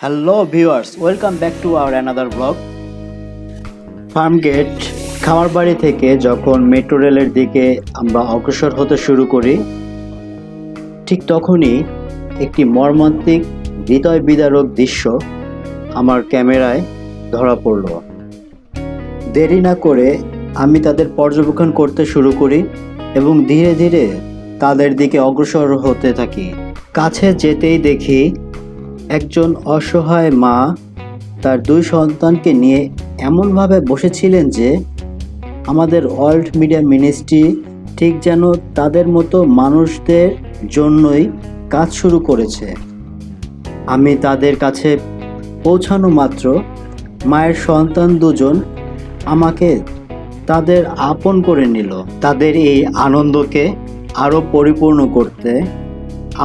Hello viewers, welcome back to our another blog. Farmgate খামার বাড়ি থেকে যখন মেট্রো রেলের দিকে আমরা অগ্রসর হতে শুরু করি, ঠিক তখনই একটি মর্মান্তিক হৃদয় বিদারক দৃশ্য আমার ক্যামেরায় ধরা পড়ল। দেরি না করে আমি তাদের পর্যবেক্ষণ করতে শুরু করি এবং ধীরে ধীরে তাদের দিকে অগ্রসর হতে থাকি। কাছে যেতেই দেখি একজন অসহায় মা তার দুই সন্তানকে নিয়ে এমনভাবে বসেছিলেন যে আমাদের ওয়ার্ল্ড মিডিয়া মিনিস্ট্রি ঠিক যেন তাদের মতো মানুষদের জন্যই কাজ শুরু করেছে। আমি তাদের কাছে পৌঁছানো মাত্র মায়ের সন্তান দুজন আমাকে তাদের আপন করে নিল। তাদের এই আনন্দকে আরও পরিপূর্ণ করতে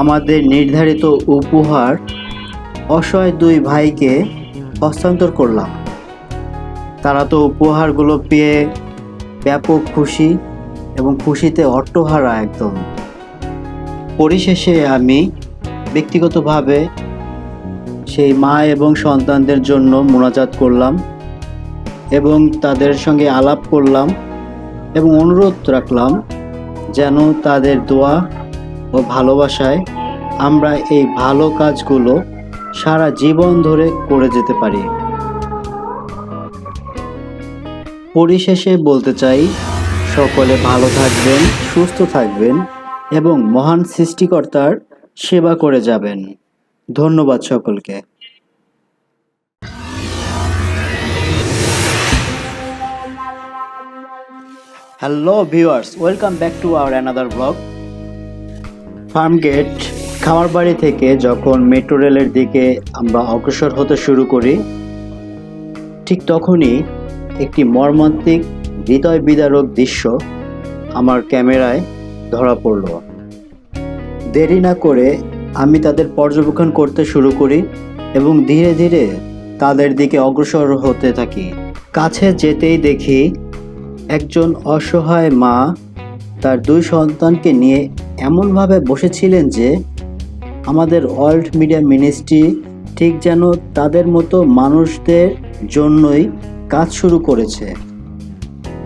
আমাদের নির্ধারিত উপহার অসহায় দুই ভাইকে হস্তান্তর করলাম। তারা তো উপহারগুলো পেয়ে ব্যাপক খুশি এবং খুশিতে অট্টহারা একদম। পরিশেষে আমি ব্যক্তিগতভাবে সেই মা এবং সন্তানদের জন্য মোনাজাত করলাম এবং তাদের সঙ্গে আলাপ করলাম এবং অনুরোধ রাখলাম যেন তাদের দোয়া ও ভালোবাসায় আমরা এই ভালো কাজগুলো সারা জীবন ধরে করে যেতে পারি। পরিশেষে বলতে চাই, সকলে ভালো থাকবেন, সুস্থ থাকবেন এবং মহান সৃষ্টিকর্তার সেবা করে যাবেন। ধন্যবাদ সকলকে। Hello viewers, welcome back to our another blog. Farmgate খামার বাড়ি থেকে যখন মেট্রো রেলের দিকে আমরা অগ্রসর হতে শুরু করি, ঠিক তখনই একটি মর্মান্তিক হৃদয় বিদারক দৃশ্য আমার ক্যামেরায় ধরা পড়ল। দেরি না করে আমি তাদের পর্যবেক্ষণ করতে শুরু করি এবং ধীরে ধীরে তাদের দিকে অগ্রসর হতে থাকি। কাছে যেতেই দেখি একজন অসহায় মা তার দুই সন্তানকে নিয়ে এমনভাবে বসেছিলেন যে আমাদের ওয়ার্ল্ড মিডিয়া মিনিস্ট্রি ঠিক যেন তাদের মতো মানুষদের জন্যই কাজ শুরু করেছে।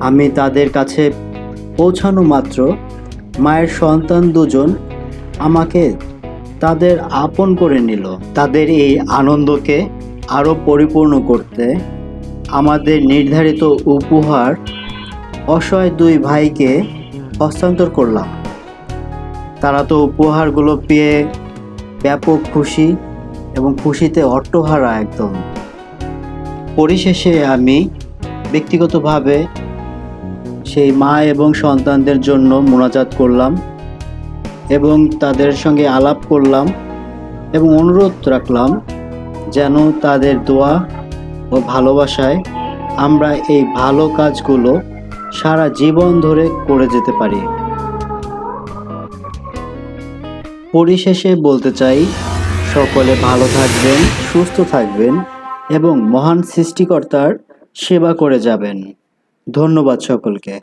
আমি তাদের কাছে পৌঁছানো মাত্র মায়ের সন্তান দুজন আমাকে তাদের আপন করে নিল। তাদের এই আনন্দকে আরও পরিপূর্ণ করতে আমাদের নির্ধারিত উপহার অসহায় দুই ভাইকে হস্তান্তর করলাম। তারা তো উপহারগুলো পেয়ে ব্যাপক খুশি এবং খুশিতে অট্টহারা একদম। পরিশেষে আমি ব্যক্তিগতভাবে সেই মা এবং সন্তানদের জন্য মোনাজাত করলাম এবং তাদের সঙ্গে আলাপ করলাম এবং অনুরোধ রাখলাম যেন তাদের দোয়া ও ভালোবাসায় আমরা এই ভালো কাজগুলো সারা জীবন ধরে করে যেতে পারি। পরিশেষে বলতে চাই, সকলে ভালো থাকবেন, সুস্থ থাকবেন এবং মহান সৃষ্টিকর্তার সেবা করে যাবেন। ধন্যবাদ সকলকে।